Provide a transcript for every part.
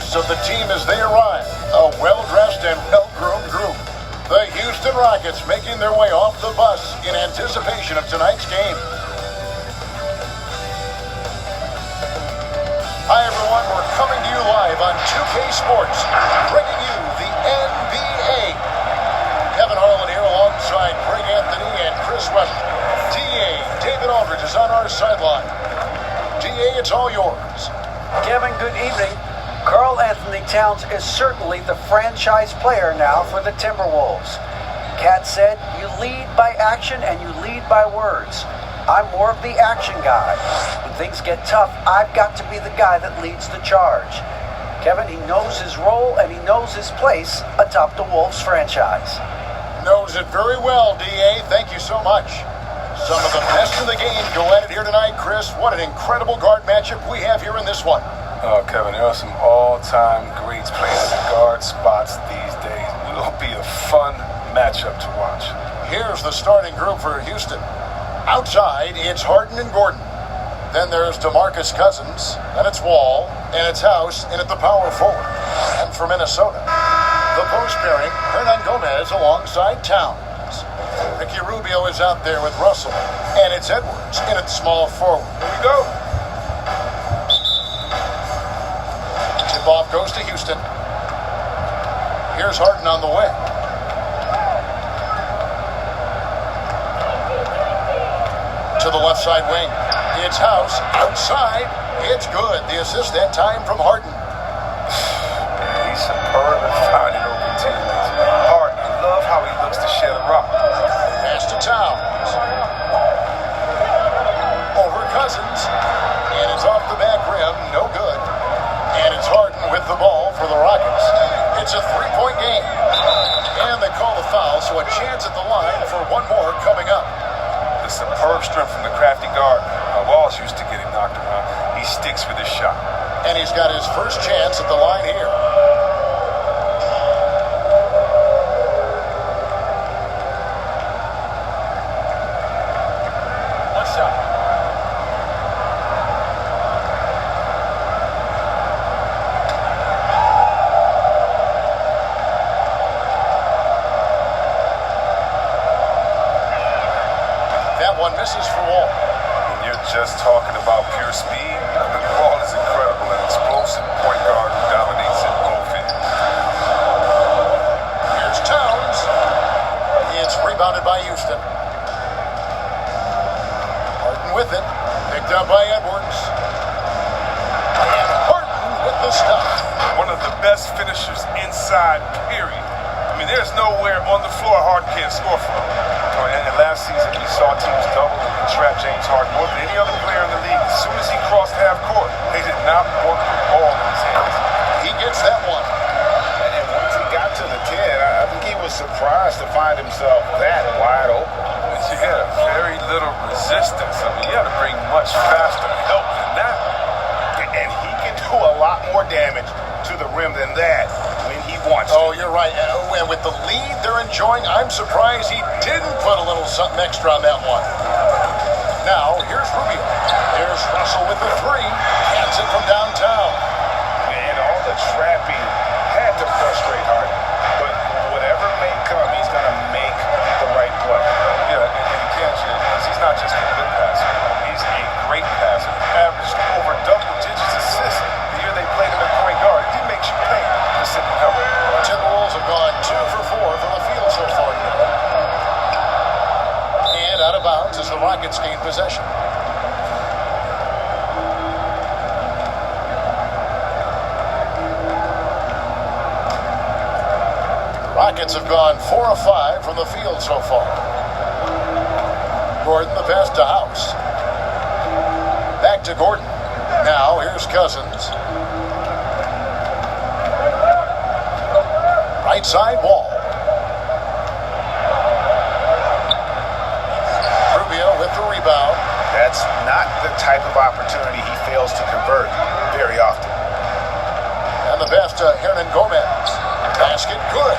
hosts of the team as they arrive. A well-dressed and well-groomed group. The Houston Rockets making their way off the bus in anticipation of tonight's game. Hi everyone, we're coming to you live on 2K Sports, bringing you the NBA. Kevin Harlan here alongside Karl-Anthony and Chris Webber. DA, David Aldridge is on our sideline. DA, it's all yours. Kevin, good evening. Karl-Anthony Towns is certainly the franchise player now for the Timberwolves. Cat said, you lead by action and you lead by words. I'm more of the action guy. When things get tough, I've got to be the guy that leads the charge. Kevin, he knows his role and he knows his place atop the Wolves franchise. Knows it very well, DA. Thank you so much. Some of the best in the game go at it here tonight, Chris. What an incredible guard matchup we have here in this one. Oh, Kevin, there are some all-time greats playing at the guard spots these days. It'll be a fun matchup to watch. Here's the starting group for Houston. Outside, it's Harden and Gordon. Then there's DeMarcus Cousins, then it's Wall, and it's House in at the power forward. And for Minnesota, the post pairing, Hernangomez alongside Towns. Ricky Rubio is out there with Russell, and it's Edwards in at small forward. Here we go. Tip-off goes to Houston. Here's Harden on the way. To the left side wing. It's House. Outside. It's good. The assist that time from Harden. He's superb at finding open teammates. Harden, I love how he looks to shed a rock. Pass to Towns. Over Cousins. And it's off the back rim. No good. And it's Harden with the ball for the Rockets. It's a three-point game. And they call the foul, so a chance at the line for one more coming up. The superb strength from the crafty guard. Wall's used to getting knocked around. He sticks with his shot. And he's got his first chance at the line here. One shot. That one misses for Wall. When you're just talking about pure speed, Wall is incredible. An explosive point guard who dominates in both ends. Here's Towns. It's rebounded by Houston. Harden with it. Picked up by Edwards. And Harden with the stop. One of the best finishers inside, period. I mean, there's nowhere on the floor Harden can't score from. And last season, we saw teams double and trap James Harden more than any other player in the league. As soon as he crossed half court, they did not want the ball in his hands. He gets that one. And once he got to the 10, I think he was surprised to find himself that wide open. And you had very little resistance. I mean, you had to bring much faster help than that. And he can do a lot more damage to the rim than that when he wants to. Oh, you're right. And with the lead they're enjoying, I'm surprised he didn't put a little something extra on that one. Now, here's Rubio. There's Russell with the three. Gets it from downtown. And all the trapping had to frustrate Harden. But whatever may come, he's going to make the right play. Yeah, and he can't because he's not just a good passer. He's a great passer. Averaged over double digits assists the year they played him at point guard. He makes you pay to sit and help. Timberwolves have gone 2 for 4 from the field so far. And out of bounds as the Rockets gain possession. Rockets have gone 4 of 5 from the field so far. Gordon the pass to House. Back to Gordon. Now here's Cousins. Right side Wall. Rubio with the rebound. That's not the type of opportunity he fails to convert very often. And the pass to Hernangomez. Basket good.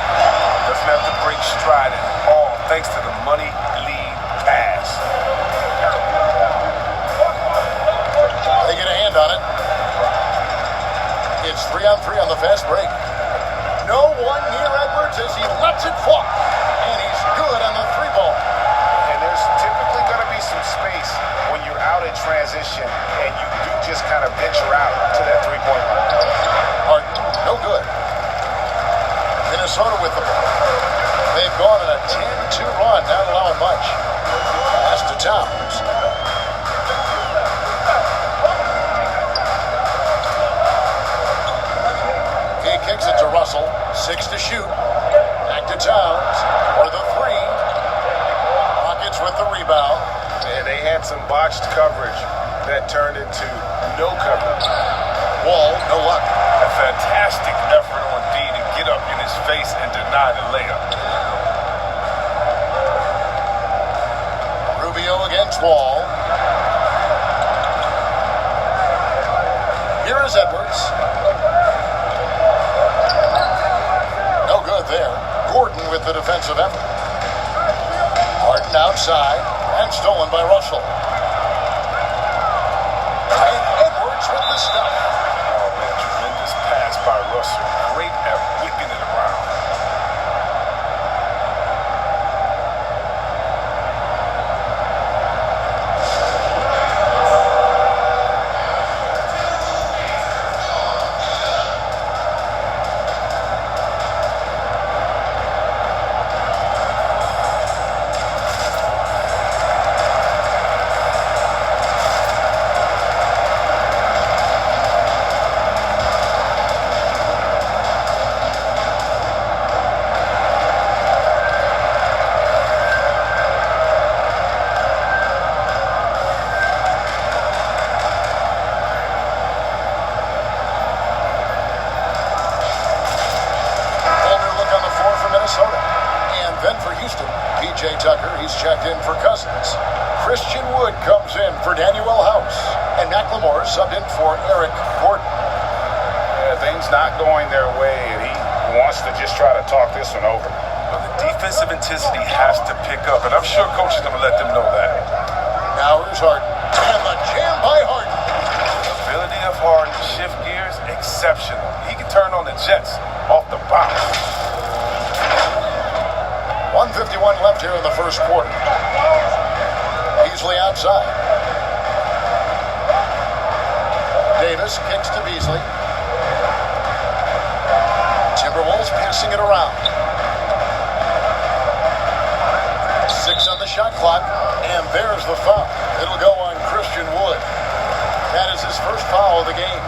Doesn't have to break stride at all thanks to the money lead pass. They get a hand on it. It's It's 3-on-3 on the fast break. No one near Edwards as he lets it fly. And he's good on the 3-ball. And there's typically going to be some space when you're out in transition and you do just kind of venture out to that 3-point line. Harden, no good. Minnesota with the ball. They've gone on a 10-2 run, not allowing much. Pass to Towns. He kicks it to Russell. 6 to shoot. Back to Towns. For the 3. Rockets with the rebound. And they had some botched coverage that turned into no coverage. Wall, no luck. A fantastic effort on D to get up in his face and deny the layup. Rubio against Wall. Here is Edwards. No good there. Gordon with the defensive effort. Harden outside and stolen by Russell. And Edwards with the stuff. Oh man, tremendous pass by Russell. Great at whipping it around. Minnesota. And then for Houston, P.J. Tucker, he's checked in for Cousins. Christian Wood comes in for Daniel House. And McLemore subbed in for Eric Gordon. Yeah, things not going their way, and he wants to just try to talk this one over. Well, the defensive intensity has to pick up, and I'm sure coach is going to let them know that. Now here's Harden. And the jam by Harden. The ability of Harden to shift gears, exceptional. He can turn on the Jets off the bounce. 1:51 left here in the first quarter. Beasley outside. Davis kicks to Beasley. Timberwolves passing it around. 6 on the shot clock, and there's the foul. It'll go on Christian Wood. That is his first foul of the game.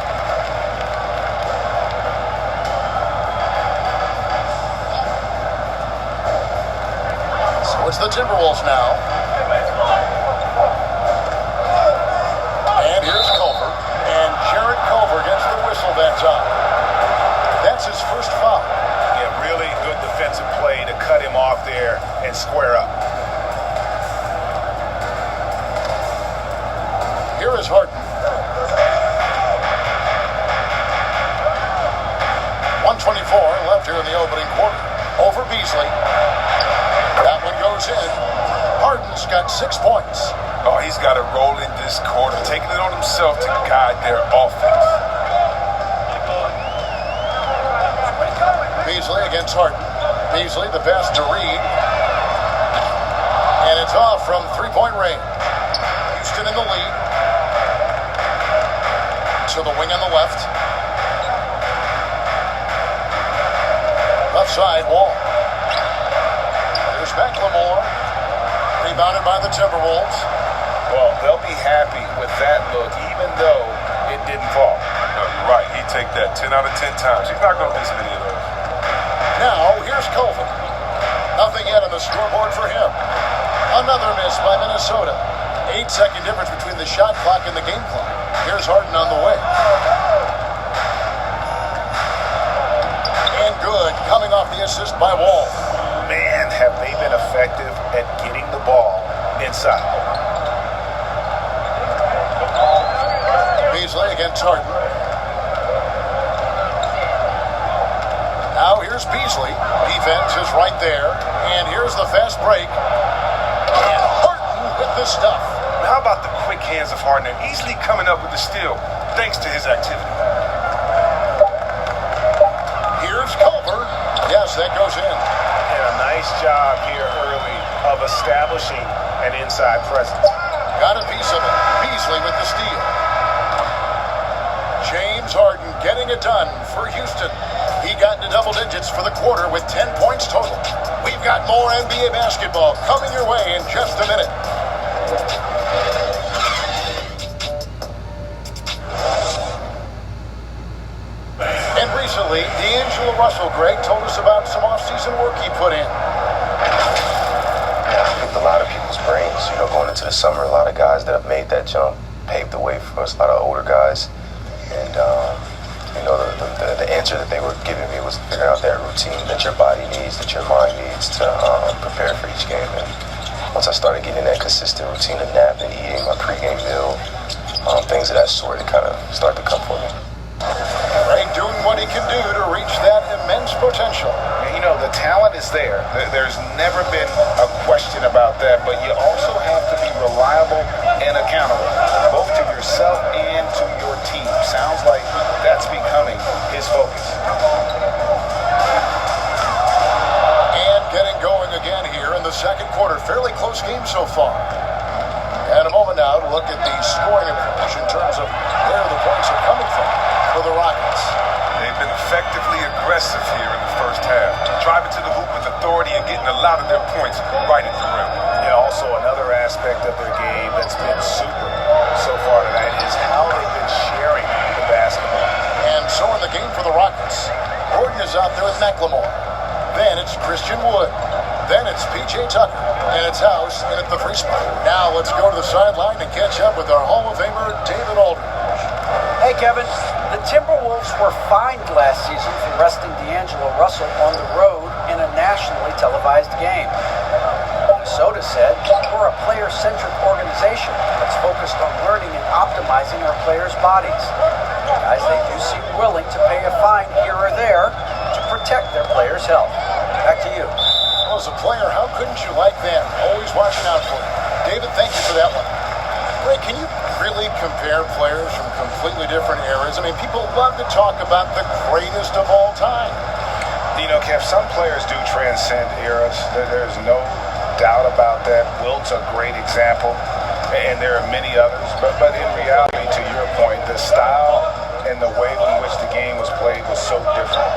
So it's the Timberwolves now. And here's Culver. And Jared Culver gets the whistle that time. That's his first foul. Yeah, really good defensive play to cut him off there and square up. Here is Harden. 1:24 left here in the opening quarter. Over Beasley. That one goes in. Harden's got 6 points. Oh, he's got to roll in this quarter, taking it on himself to guide their offense. Beasley against Harden. Beasley, the pass to Reed. And it's off from three-point range. Houston in the lead. To the wing on the left. Left side, Wall. There's McLemore. Rebounded by the Timberwolves. Well, they'll be happy with that look, even though it didn't fall. No, you're right. He'd take that 10 out of 10 times. He's not going to miss many of those. Now, here's Culver. Nothing yet on the scoreboard for him. Another miss by Minnesota. 8-second difference between the shot clock and the game clock. Here's Harden on the way. And good, coming off the assist by Wall. Man, have they been effective at getting the ball inside. Beasley against Harden. Now here's Beasley. Defense is right there. And here's the fast break. And Harden with the stuff. How about the quick hands of Harden, easily coming up with the steal, thanks to his activity. establishing an inside presence. Got a piece of it. Beasley with the steal. James Harden getting it done for Houston. He got into double digits for the quarter with 10 points total. We've got more NBA basketball coming your way in just a minute. And recently, D'Angelo Russell, Greg, told us about some off-season work he put in. I think a lot of people's brains, going into the summer, a lot of guys that have made that jump paved the way for us, a lot of older guys. And, the answer that they were giving me was figuring out that routine that your body needs, that your mind needs to prepare for each game. And once I started getting that consistent routine of napping, eating my pregame meal, things of that sort, it kind of started to come for me. Greg doing what he can do to reach that immense potential. The talent is there. There's never been a question about that, but you also have to be reliable and accountable, both to yourself and to your team. Sounds like that's becoming his focus. And getting going again here in the second quarter. Fairly close game so far. And a moment now to look at the scoring approach in terms of where the points are coming from for the Rockets. They've been effectively aggressive here in the first half, driving to the hoop with authority and getting a lot of their points right at the rim. Also another aspect of their game that's been super so far tonight is how they've been sharing the basketball. And so in the game for the Rockets, Gordon is out there with McLemore. Then it's Christian Wood. Then it's P.J. Tucker. And it's House in at the free spot. Now let's go to the sideline and catch up with our Hall of Famer, David Aldridge. Hey, Kevin. The Timberwolves were fined last season for resting D'Angelo Russell on the road in a nationally televised game. Minnesota said, we're a player-centric organization that's focused on learning and optimizing our players' bodies. Guys, they do seem willing to pay a fine here or there to protect their players' health. Back to you. Well, as a player, how couldn't you like them? Always watching out for you. David, thank you for that one. Ray, can you really compare players from completely different eras? I mean, people love to talk about the greatest of all time. Kev, some players do transcend eras. There's no doubt about that. Wilt's a great example, and there are many others. But in reality, to your point, the style and the way in which the game was played was so different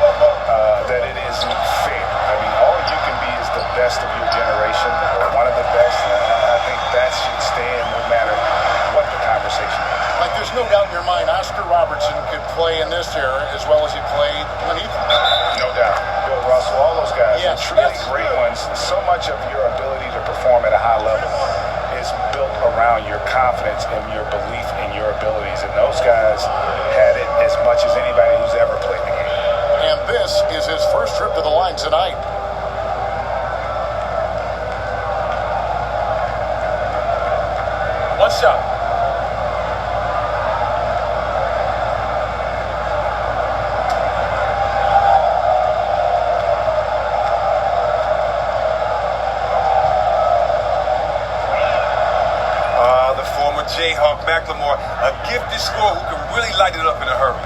that it isn't fair. I mean, all you can be is the best of your generation, or one of the best, and I think that should stand no matter what the conversation is. Like, there's no doubt in your mind, Oscar Robertson could play in this era as well as he played when he played. No doubt. Bill Russell, all those guys, Yes, truly yes. great ones. So much of your ability to perform at a high level is built around your confidence and your belief in your abilities. And those guys had it as much as anybody who's ever played the game. And this is his first trip to the line tonight. One shot. The former Jayhawk McLemore, a gifted scorer who can really light it up in a hurry.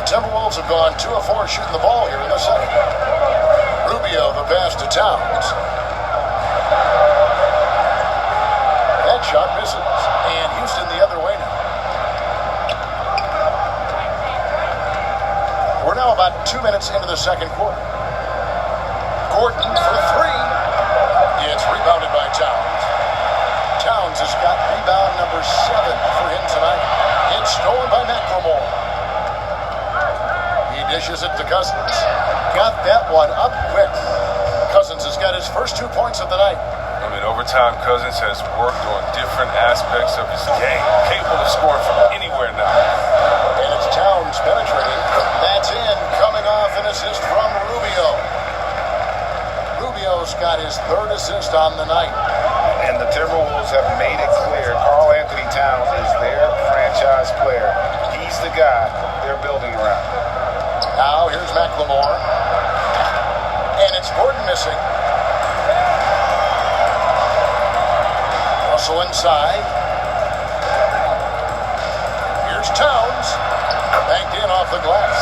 The Timberwolves have gone 2 of 4 shooting the ball here in the second. Rubio the pass to Towns. That shot misses. And Houston the other way now. We're now about 2 minutes into the second quarter. Gordon for 3. It's rebounded by Towns. Towns has got rebound number 7 for him tonight. It's stolen by McLemore. He dishes it to Cousins. Got that one up quick. Cousins has got his first 2 points of the night. I mean, over time, Cousins has worked on different aspects of his game, capable of scoring from anywhere now. And it's Towns penetrating. That's in, coming off an assist from Rubio. Rubio's got his 3rd assist on the night. And the Timberwolves have made it clear Karl-Anthony Towns is their franchise player. He's the guy they're building around. Now here's McLemore. And it's Gordon missing. Russell inside. Here's Towns. Banked in off the glass.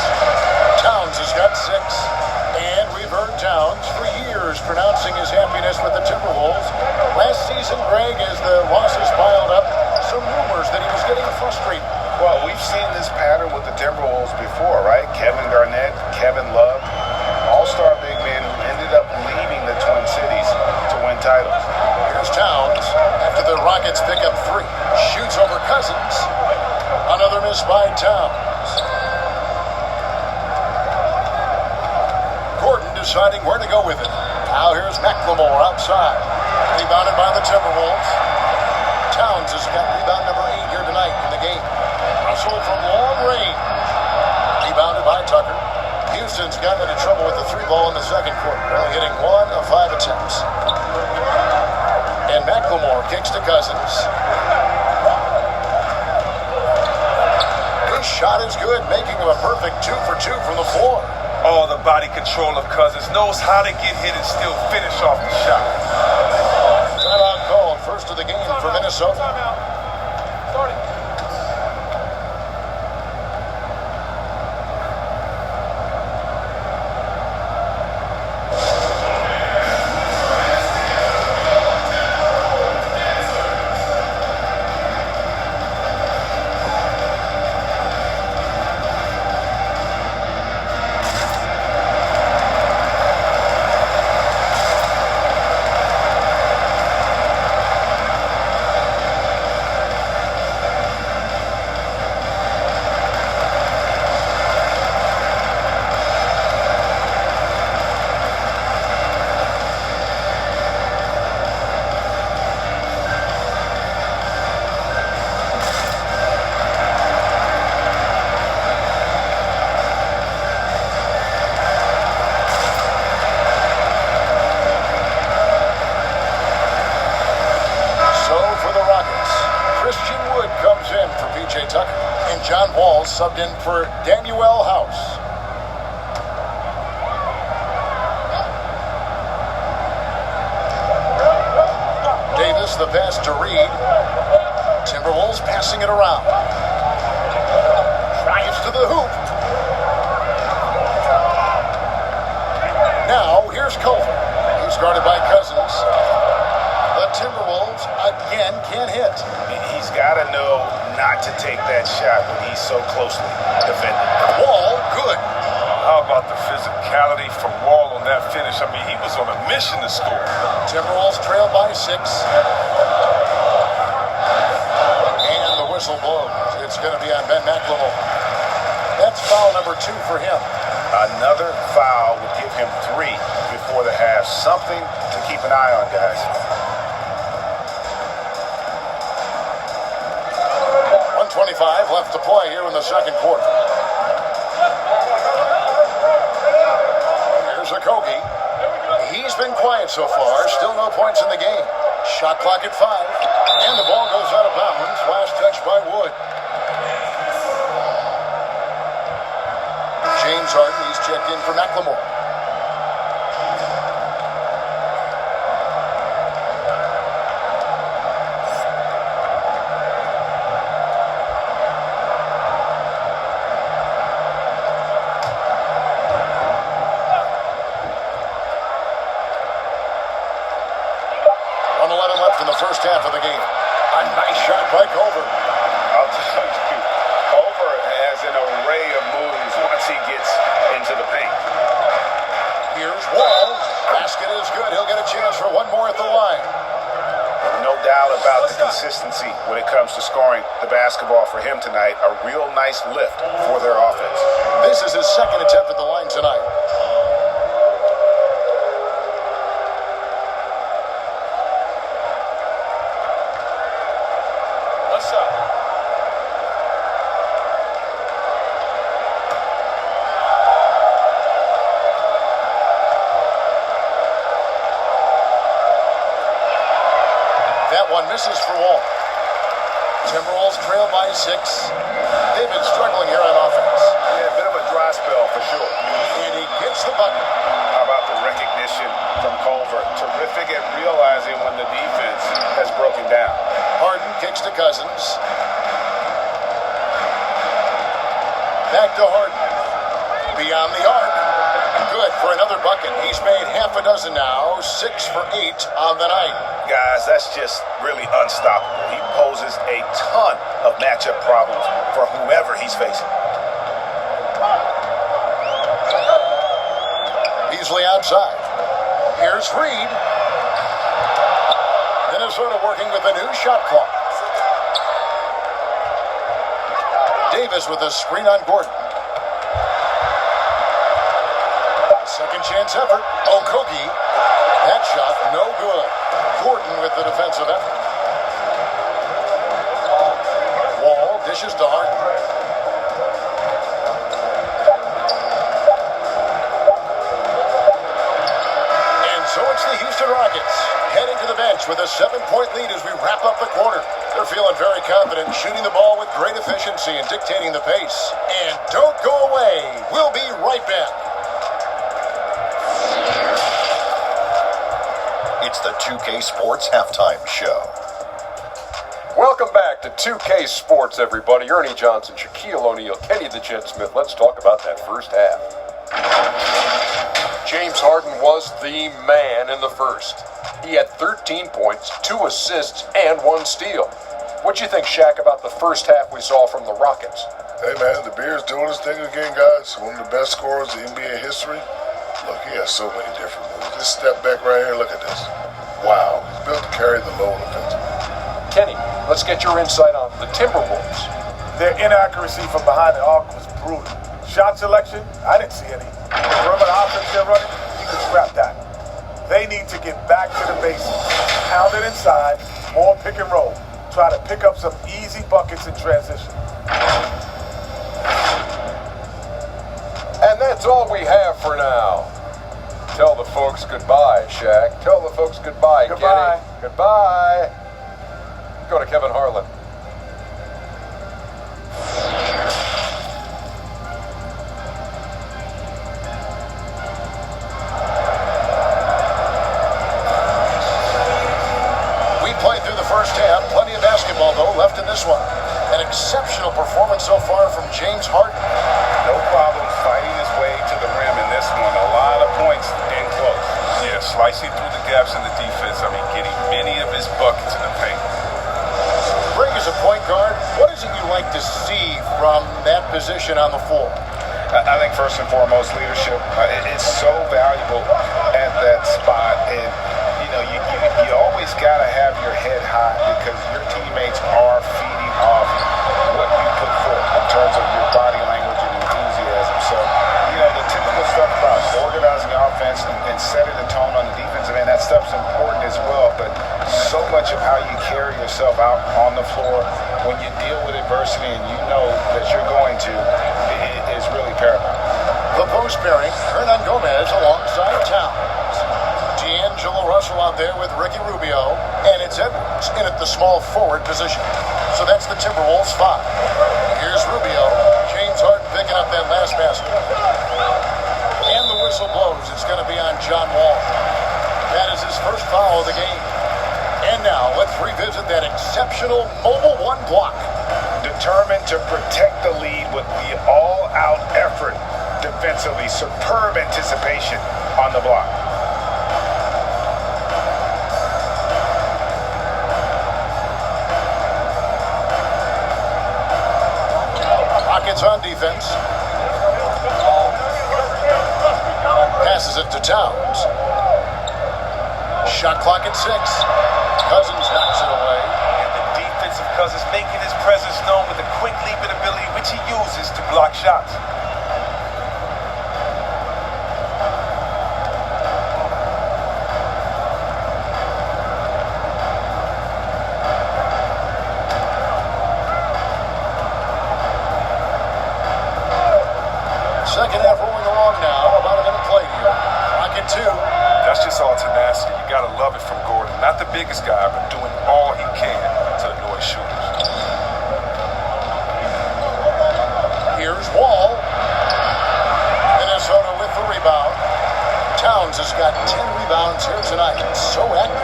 Towns has got 6. And we've heard Towns for years pronouncing his happiness with the Timberwolves Kevin Love, all-star big man who ended up leaving the Twin Cities to win titles. Here's Towns after the Rockets pick up 3. Shoots over Cousins. Another miss by Towns. Gordon deciding where to go with it. Now here's McLemore outside. Rebounded by the Timberwolves. Towns has got rebound number 8 here tonight in the game. Russell from long range. Rebounded by Tucker. Houston's gotten into trouble with the 3-ball in the second quarter, only hitting 1 of 5 attempts. And McLemore kicks to Cousins. This shot is good, making him a perfect 2 for 2 from the floor. Oh, the body control of Cousins. Knows how to get hit and still finish off the shot. Timeout called, first of the game for Minnesota. Subbed in for Daniel House. Davis, the pass to Reed. Timberwolves passing it around. Drives to the hoop. Now, here's Culver. He's guarded by Cousins. The Timberwolves again can't hit. He's got to know not to take that shot when he's so closely defended. Wall, good. How about the physicality from Wall on that finish? I mean, he was on a mission to score. Timberwolves trail by 6. And the whistle blows. It's going to be on Ben McLemore. That's foul number 2 for him. Another foul would give him 3 before the half. Something to keep an eye on, guys. 1:25 left to play here in the second quarter. Here's Okogie. He's been quiet so far. Still no points in the game. Shot clock at 5. And the ball goes out of bounds. Last touch by Wood. James Harden, he's checked in for McLemore. First half of the game. A nice shot by Culver. I'll tell you, Culver has an array of moves once he gets into the paint. Here's Wall. Basket is good. He'll get a chance for one more at the line. No doubt about the consistency when it comes to scoring the basketball for him tonight. A real nice lift for their offense. This is his second attempt at the line tonight. Misses for Wall. Timberwolves trail by 6. They've been struggling here on offense. Yeah, a bit of a dry spell for sure. And he gets the bucket. How about the recognition from Culver? Terrific at realizing when the defense has broken down. Harden kicks to Cousins. Back to Harden. Beyond the arc. Good for another bucket. He's made half a dozen now. 6 for 8 on the night. Guys, that's just really unstoppable. He poses a ton of matchup problems for whoever he's facing. Beasley outside. Here's Reed. Minnesota working with a new shot clock. Davis with a screen on Gordon. Second chance effort. Okogie. That shot no good. Gordon with the defensive effort. Wall dishes to Harden. And so it's the Houston Rockets heading to the bench with a 7-point lead as we wrap up the quarter. They're feeling very confident, shooting the ball with great efficiency and dictating the pace. And don't go away. We'll be right back. It's the 2K Sports Halftime Show. Welcome back to 2K Sports, everybody. Ernie Johnson, Shaquille O'Neal, Kenny the Jet Smith. Let's talk about that first half. James Harden was the man in the first. He had 13 points, 2 assists, and 1 steal. What'd you think, Shaq, about the first half we saw from the Rockets? Hey, man, the Bears doing his thing again, guys. One of the best scorers in NBA history. Look, he has so many different moves. This step back right here, look at this. Wow, he's built to carry the load offensively. Kenny, let's get your insight on the Timberwolves. Their inaccuracy from behind the arc was brutal. Shot selection, I didn't see any. Perimeter offense they're running, you can scrap that. They need to get back to the basics. Pound it inside, more pick and roll. Try to pick up some easy buckets in transition. And that's all we have for now. Tell the folks goodbye, Shaq. Tell the folks goodbye, Goodbye. Kenny. Goodbye. Go to Kevin Harlan. We played through the first half. Plenty of basketball, though, left in this one. An exceptional performance so far from James Harden. No problems fighting his way to the rim in this one. A lot of points in close. Yeah, slicing through the gaps in the defense. I mean, getting many of his buckets in the paint. Greg, as a point guard, what is it you like to see from that position on the floor? I think first and foremost, leadership. It's so valuable at that spot. And, you know, you always got to have your head high because your teammates are feeding off what you put forth in terms of your body language and enthusiasm. So, you know, the typical stuff about organizing offense and setting the tone on the defensive end, that stuff's important as well. But so much of how you carry yourself out on the floor when you deal with adversity and you know that you're going to is really paramount. The post pairing, Hernangomez alongside Towns. D'Angelo Russell out there with Ricky Rubio, and it's Edwards in at the small forward position. So that's the Timberwolves 5. Here's Rubio. James Harden picking up that last basket. And the whistle blows. It's going to be on John Wall. That is his first foul of the game. And now let's revisit that exceptional mobile 1 block. Determined to protect the lead with the all-out effort defensively. Superb anticipation on the block. Rockets on defense. Passes it to Towns. Shot clock at 6. Cousins knocks it away. And the defensive Cousins making his presence known with a quick leaping ability which he uses to block shots. Second half rolling along now. About a minute play here. Rocket 2. That's just all tenacity. You gotta love it from Gordon. Not the biggest guy, but doing all he can to annoy shooters. Here's Wall. Minnesota with the rebound. Towns has got 10 rebounds here tonight. So active.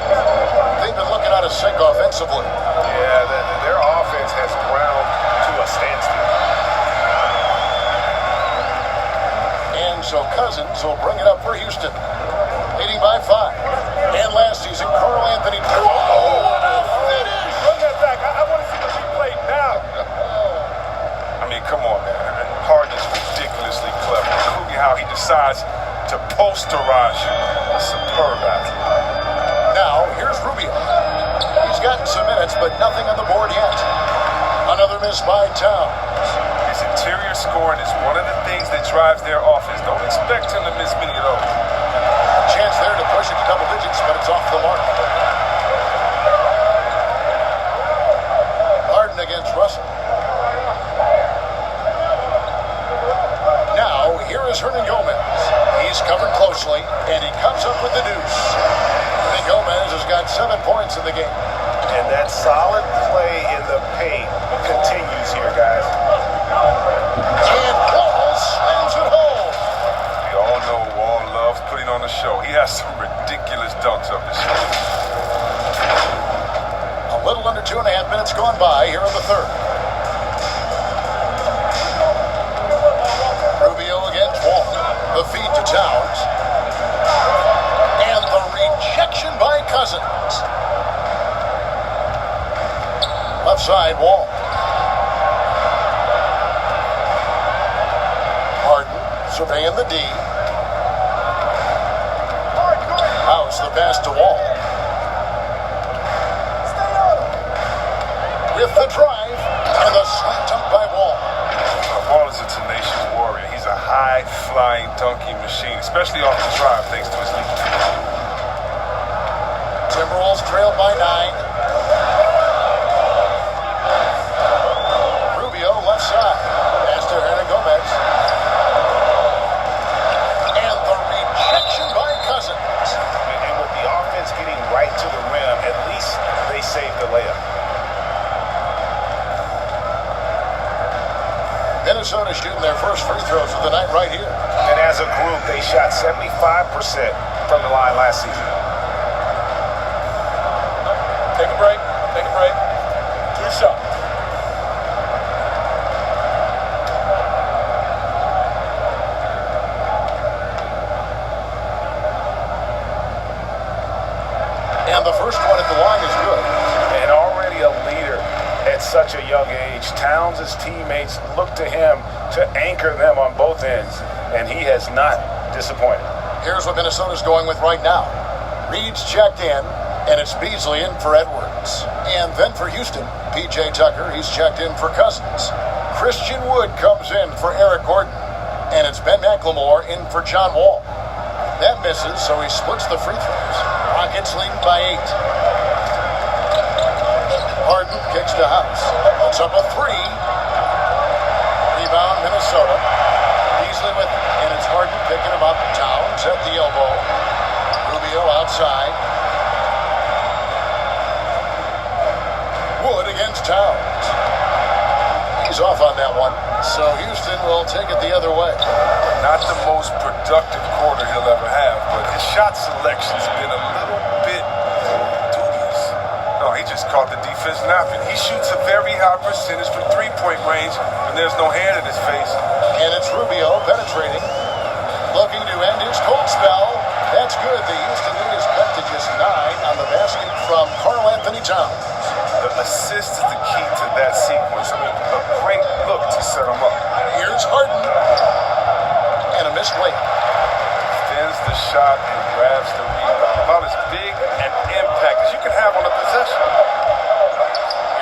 They've been looking out of sync offensively. Yeah, their offense has ground to a standstill. And so Cousins will bring it up for Houston. Leading by 5. And last season, Karl-Anthony. Finish! Run that back. I want to see the replay now. I mean, come on, man. Harden is ridiculously clever. Including how he decides to posterize you. A superb athlete. Now, here's Rubio. He's gotten some minutes, but nothing on the board yet. Another miss by Towns. His interior scoring is one of the things that drives their offense. Don't expect him to miss many of those. Chance there to push it to double digits, but it's off the mark. Harden against Russell. Now, here is Hernangomez. He's covered closely, and he comes up with the deuce. Hernangomez has got 7 points in the game. And that solid play in the paint continues here, guys. And Wall slams it home. We all know Wall loves putting on a show. He has some ridiculous dunks up his sleeve. A little under 2.5 minutes gone by here in the third. Rubio against Wall. The feed to Towns. And the rejection by Cousins. Left side, Wall. Harden surveying the D. House the pass to Wall. With the drive and the slam dunk by Wall. Wall is a tenacious warrior. He's a high-flying dunking machine, especially off the drive, thanks to his lead. Timberwolves trailed by 9. Left side. Pass to Hernangomez. And the rejection by Cousins. And with the offense getting right to the rim, at least they saved the layup. Minnesota shooting their first free throws of the night right here. And as a group, they shot 75% from the line last season. Take a break. Take a break. 2 shots. And the first one at the line is good. And already a leader at such a young age. Towns' teammates look to him to anchor them on both ends, and he has not disappointed. Here's what Minnesota's going with right now. Reed's checked in, and it's Beasley in for Edwards. And then for Houston, P.J. Tucker, he's checked in for Cousins. Christian Wood comes in for Eric Gordon. And it's Ben McLemore in for John Wall. That misses, so he splits the free throws. Rockets lead by 8. Harden kicks to House. Puts up a 3. Rebound, Minnesota. Beasley with it. And it's Harden picking him up. Towns at the elbow. Rubio outside. Wood against Towns. He's off on that one. So Houston will take it the other way. Not the most productive quarter he'll ever have, but his shot selection's been a little bit dubious. No, he just caught the defense napping. He shoots a very high percentage from three-point range, and there's no hand in his face. And it's Rubio penetrating, looking to end his cold spell. That's good. The Houston lead is cut to just 9 on the basket from Karl-Anthony Towns. The assist is the key to that sequence. I mean, a great look to set him up. Here's Harden. And a missed layup. Extends the shot and grabs the rebound. About as big an impact as you can have on a possession.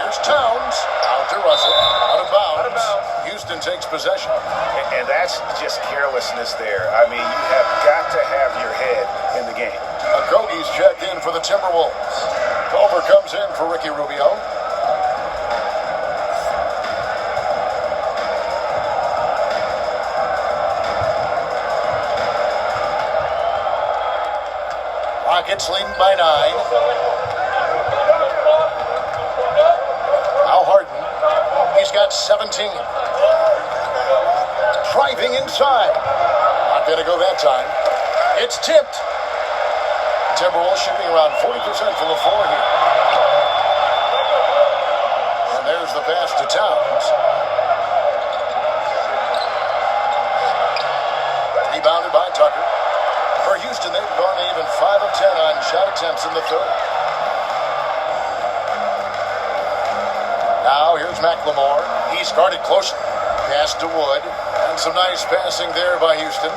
Here's Towns. Out to Russell. Out of bounds. Houston takes possession. And that's just carelessness there. I mean, you have got to have your head in the game. Okogie's checked in for the Timberwolves. Culver comes in for Ricky Rubio. Rockets leading by 9. Now Harden. He's got 17. Driving inside. Not going to go that time. It's tipped. Timberwolves shooting around 40% from the floor here. And there's the pass to Towns. Rebounded by Tucker. For Houston, they've gone even 5 of 10 on shot attempts in the third. Now here's McLemore. He's guarded closely. Pass to Wood. And some nice passing there by Houston.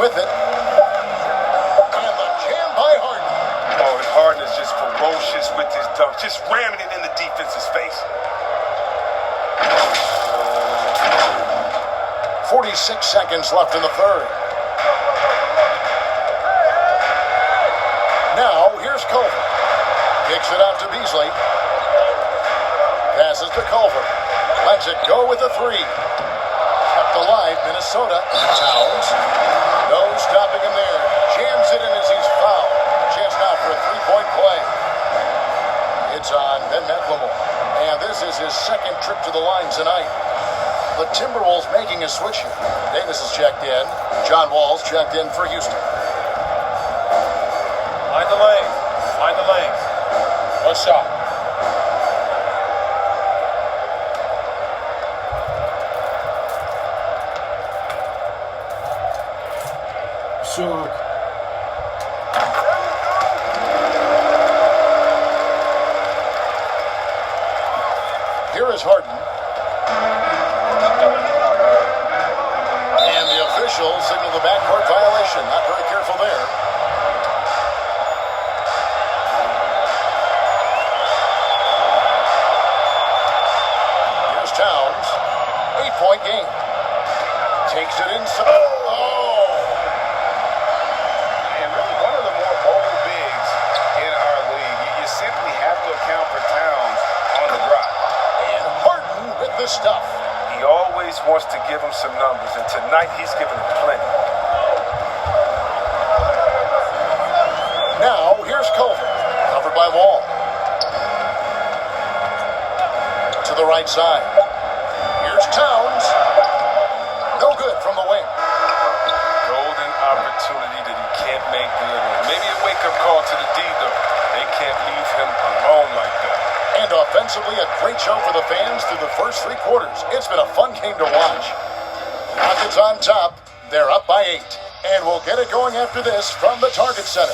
with it. And the jam by Harden. Oh, and Harden is just ferocious with his dunk, just ramming it in the defense's face. 46 seconds left in the third. Now, here's Culver. Kicks it out to Beasley. Passes to Culver. Lets it go with a three. Kept alive, Minnesota. Towns. No stopping him there. Jams it in as he's fouled. Chance now for a three-point play. It's on Ben McLemore. And this is his second trip to the line tonight. The Timberwolves making a switch here. Davis is checked in. John Wall's checked in for Houston. Line the lane. Line the lane. One shot. Shook. Here is Harden. And the officials signal the backcourt violation. Not very careful there. Here's Towns. 8-point game. Takes it inside. Oh! And really one of the more mobile bigs in our league. You simply have to account for Towns on the drive. And Harden with the stuff. He always wants to give him some numbers, and tonight he's giving him plenty. Now, here's Culver. Covered by Wall. To the right side. Here's Towns. No good from the wing. Golden opportunity that he can't make good on. Maybe a wake-up call to the D, though. They can't leave him alone like that. And offensively, a great show for the fans through the first three quarters. It's been a fun game to watch. Rockets on top. They're up by 8. And we'll get it going after this from the Target Center.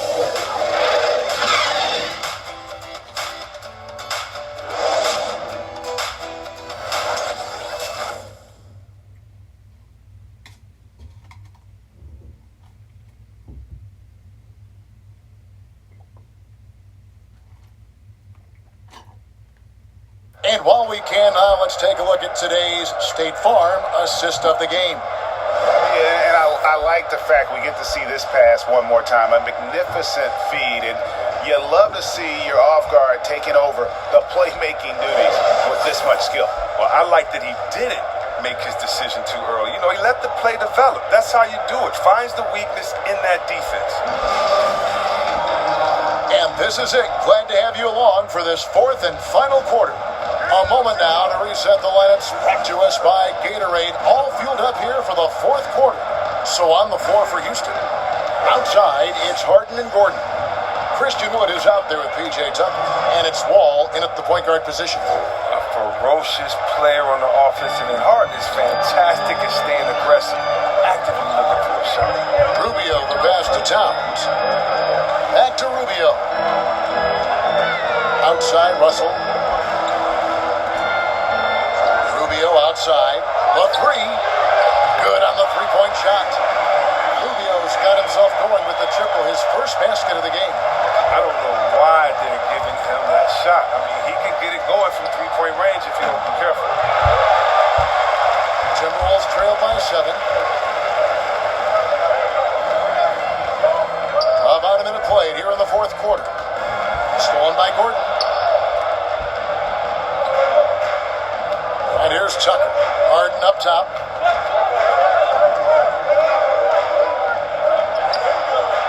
And while we can, let's take a look at today's State Farm assist of the game. Yeah, and I like the fact we get to see this pass one more time. A magnificent feed, and you love to see your off guard taking over the playmaking duties with this much skill. Well, I like that he didn't make his decision too early. You know, he let the play develop. That's how you do it. Finds the weakness in that defense. And this is it. Glad to have you along for this fourth and final quarter. A moment now to reset the lineups brought to us by Gatorade. All fueled up here for the fourth quarter. So on the floor for Houston. Outside, it's Harden and Gordon. Christian Wood is out there with P.J. Tucker. And it's Wall in at the point guard position. A ferocious player on the offensive end. Harden is fantastic at staying aggressive. Actively looking for a shot. Rubio the pass to Towns. Back to Rubio. Outside, Russell. Rubio outside. The three. Good on the three-point shot. Rubio's got himself going with the triple, his first basket of the game. I don't know why they're giving him that shot. I mean, he can get it going from three-point range if you don't be careful. Timberwolves trail by 7. About a minute played here in the fourth quarter. Stolen by Gordon. And here's Tucker. Harden up top.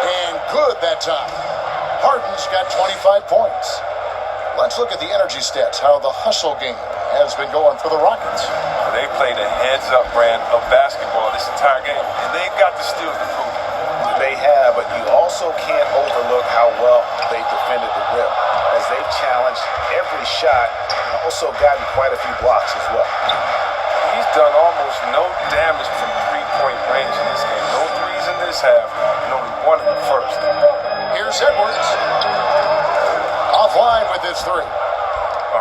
And good that time. Harden's got 25 points. Let's look at the energy stats, how the hustle game has been going for the Rockets. They played a heads-up brand of basketball this entire game, and they've got the steals to prove it. They have, but you also can't overlook how well they defended the rim, as they've challenged every shot and also gotten quite a few blocks as well. He's done almost no damage from three-point range in this game. No threes in this half, and only one in the first. Here's Edwards. Offline with his three.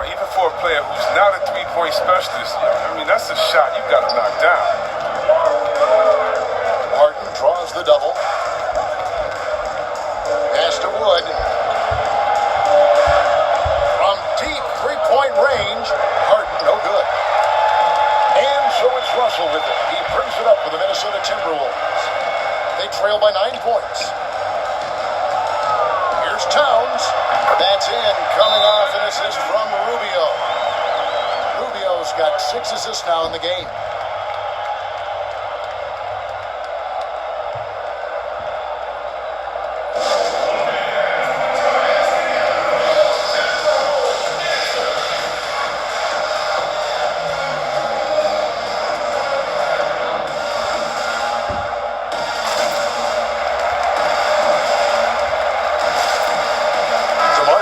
Even for a player who's not a three-point specialist, I mean, that's a shot you got to knock down. Harden draws the double. for the Minnesota Timberwolves. They trail by 9 points. Here's Towns. That's in. Coming off an assist from Rubio. Rubio's got 6 assists now in the game.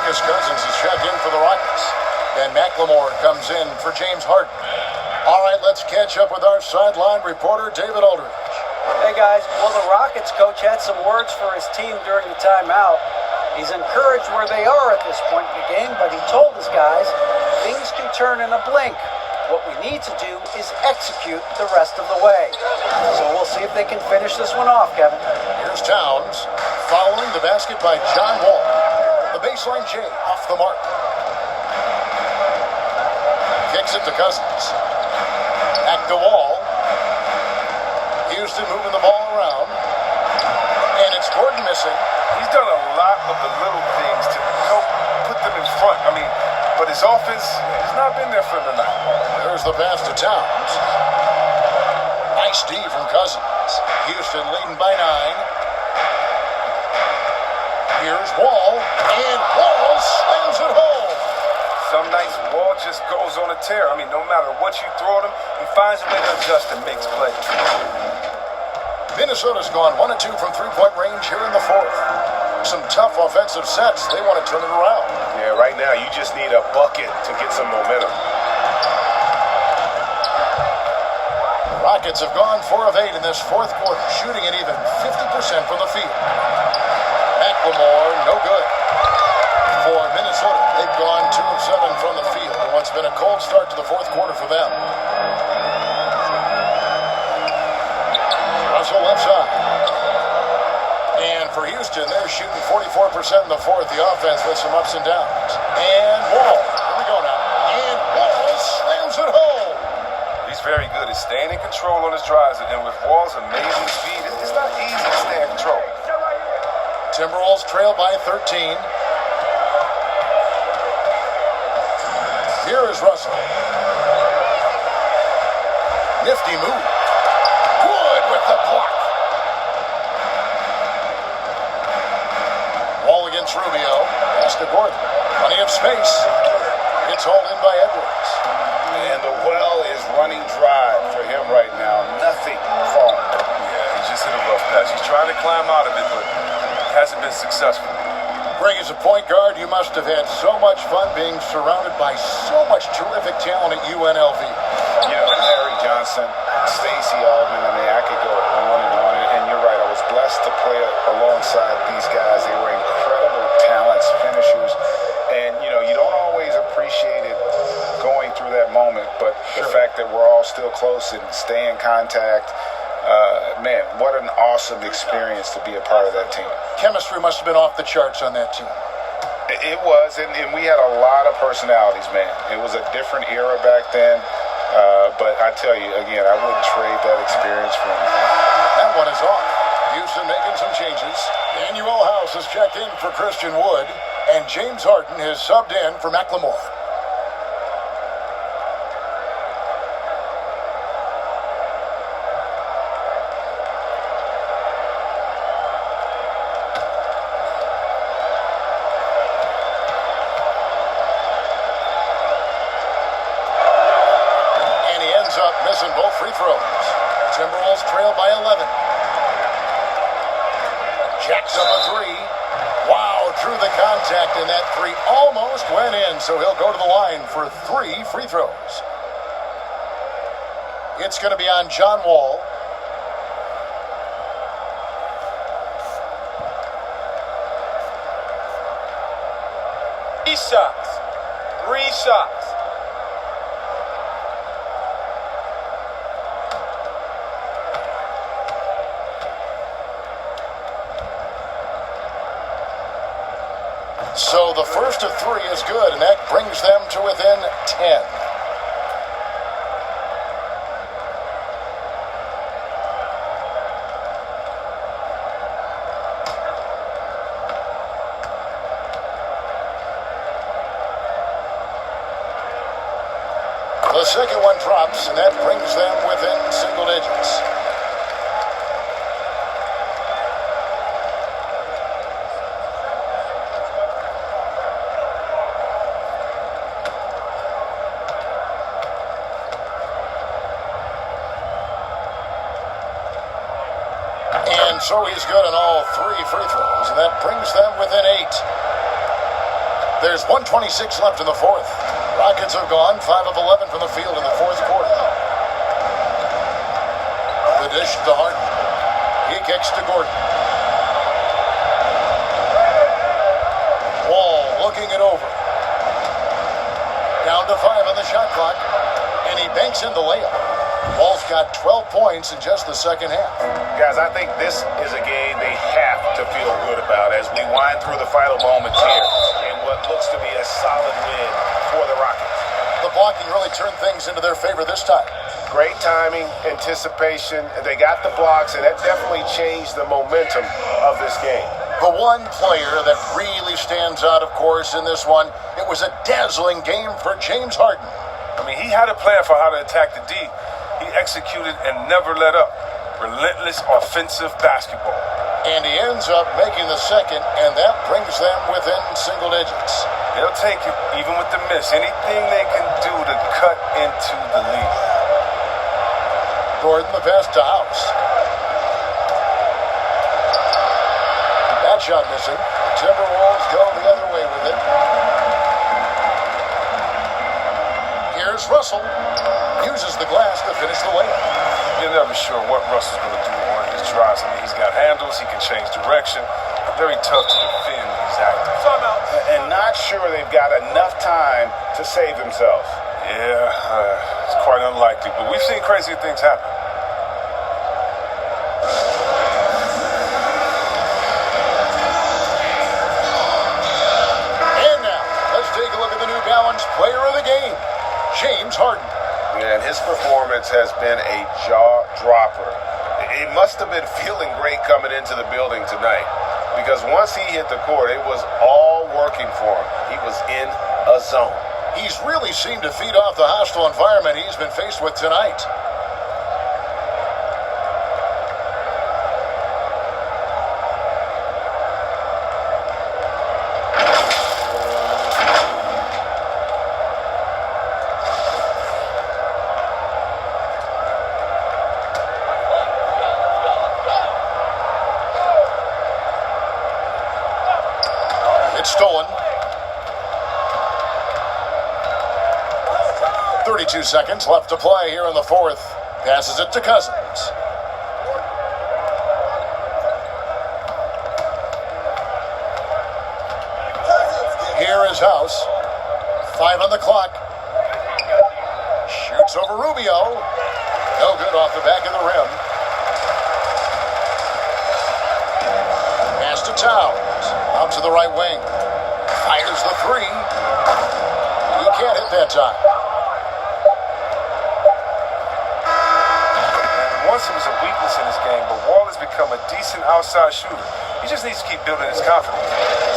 Cousins is checked in for the Rockets. And McLemore comes in for James Harden. All right, let's catch up with our sideline reporter, David Aldridge. Hey guys, well the Rockets coach had some words for his team during the timeout. He's encouraged where they are at this point in the game, but he told his guys things can turn in a blink. What we need to do is execute the rest of the way. So we'll see if they can finish this one off, Kevin. Here's Towns, following the basket by John Wall. The baseline J off the mark. Kicks it to Cousins. Back to Wall. Houston moving the ball around. And it's Gordon missing. He's done a lot of the little things to help put them in front. I mean, but his offense has not been there for the night. There's the pass to Towns. Nice D from Cousins. Houston leading by 9. Here's Wall, and Wall slams it home. Some nights Wall just goes on a tear. I mean, no matter what you throw at him, he finds a way to adjust and makes plays. Minnesota's gone 1 of 2 from three-point range here in the fourth. Some tough offensive sets. They want to turn it around. Yeah, right now you just need a bucket to get some momentum. Rockets have gone 4 of 8 in this fourth quarter, shooting an even 50% from the field. McLemore, no good. For Minnesota, they've gone 2 of 7 from the field in what's been a cold start to the fourth quarter for them. Russell left side. And for Houston, they're shooting 44% in the fourth. The offense with some ups and downs. And Wall. Here we go now. And Wall slams it home. He's very good at staying in control on his drives. And with Wall's amazing speed, it's not easy to stay in control. Timberwolves trail by 13. Here is Russell. Nifty move. Wood with the block. Wall against Rubio. Pass to Gordon. Plenty of space. It's hauled in by Edwards. And the well is running dry for him right now. Nothing falling. Yeah, he just hit a rough patch. He's trying to climb out of it, but hasn't been successful. Greg, as a point guard, you must have had so much fun being surrounded by so much terrific talent at UNLV. You know, Larry Johnson, Stacey Augmon, I mean, I could go on and on. And you're right, I was blessed to play alongside these guys. They were incredible talents, finishers. And, you know, you don't always appreciate it going through that moment, but the fact that we're all still close and stay in contact, man, what an awesome experience to be a part of that team. Chemistry must have been off the charts on that team. It was, and we had a lot of personalities, man. It was a different era back then, but I tell you, again, I wouldn't trade that experience for anything. That one is off. Houston making some changes. Daniel House has checked in for Christian Wood, and James Harden has subbed in for McLemore. Up missing both free throws. Timberwolves trail by 11. Jacks up a 3. Wow, drew the contact, and that 3 almost went in, so he'll go to the line for 3 free throws. It's going to be on John Wall. Three shots. So the first of 3 is good, and that brings them to within 10. second one drops, and that brings them within single digits. And so he's good on all 3 free throws, and that brings them within 8. There's 1:26 left in the fourth. Rockets have gone 5 of 11 from the field in the fourth quarter. The dish to Harden. He kicks to Gordon. Wall looking it over. Down to 5 on the shot clock, and he banks in the layup. Wall's got 12 points in just the second half. Guys, I think this is a game they have to feel good about as we wind through the final moments here in what looks to be a solid win for the Rockets. The blocking really turned things into their favor this time. Great timing, anticipation. They got the blocks, and that definitely changed the momentum of this game. The one player that really stands out, of course, in this one, it was a dazzling game for James Harden. I mean, he had a plan for how to attack the D. He executed and never let up. Relentless offensive basketball. And he ends up making the second, and that brings them within single digits. They'll take it, even with the miss. Anything they can do to cut into the lead. Gordon the pass to House. That shot missing. The Timberwolves go the other way with it. Here's Russell. Uses the glass to finish the layup. You're never sure what Russell's going to do on his drives. I mean, he's got handles. He can change direction. Very tough to defend when he's active. And not sure they've got enough time to save themselves. Yeah, it's quite unlikely. But we've seen crazy things happen. And now, let's take a look at the New Balance player of the game, James Harden. And his performance has been a jaw-dropper. He must have been feeling great coming into the building tonight because once he hit the court, it was all working for him. He was in a zone. He's really seemed to feed off the hostile environment he's been faced with tonight. It's stolen. 32 seconds left to play here in the fourth. Passes it to Cousins. Here is House. 5 on the clock. Shoots over Rubio. No good off the back of the rim. Pass to Towns. Out to the right wing. Fires the 3. He can't hit that time. And once it was a weakness in his game, but Wall has become a decent outside shooter. He just needs to keep building his confidence.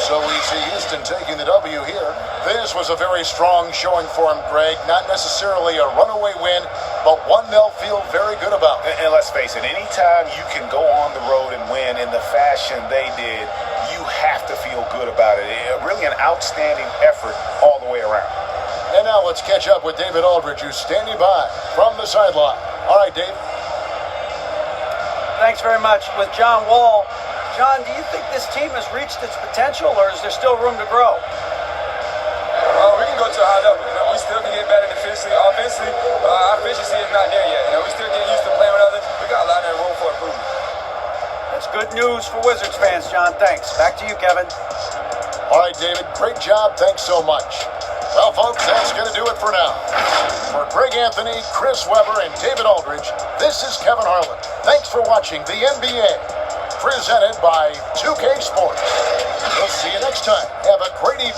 So we see Houston taking the W here. This was a very strong showing for him, Greg. Not necessarily a runaway win, but one they'll feel very good about. And let's face it, anytime you can go on the road and win in the fashion they did, you have to feel good about it. Really an outstanding effort all the way around. And now let's catch up with David Aldridge, who's standing by from the sideline. All right, Dave. Thanks very much. With John Wall, John, do you think this team has reached its potential, or is there still room to grow? We can go to a high level. We still can get better defensively. Offensively, our efficiency is not there yet. We still getting used to playing with others. We got a lot of room for improvement. That's good news for Wizards fans, John. Thanks. Back to you, Kevin. All right, David. Great job. Thanks so much. Well, folks, that's going to do it for now. For Greg Anthony, Chris Webber, and David Aldridge, this is Kevin Harlan. Thanks for watching the NBA, presented by 2K Sports. We'll see you next time. Have a great evening.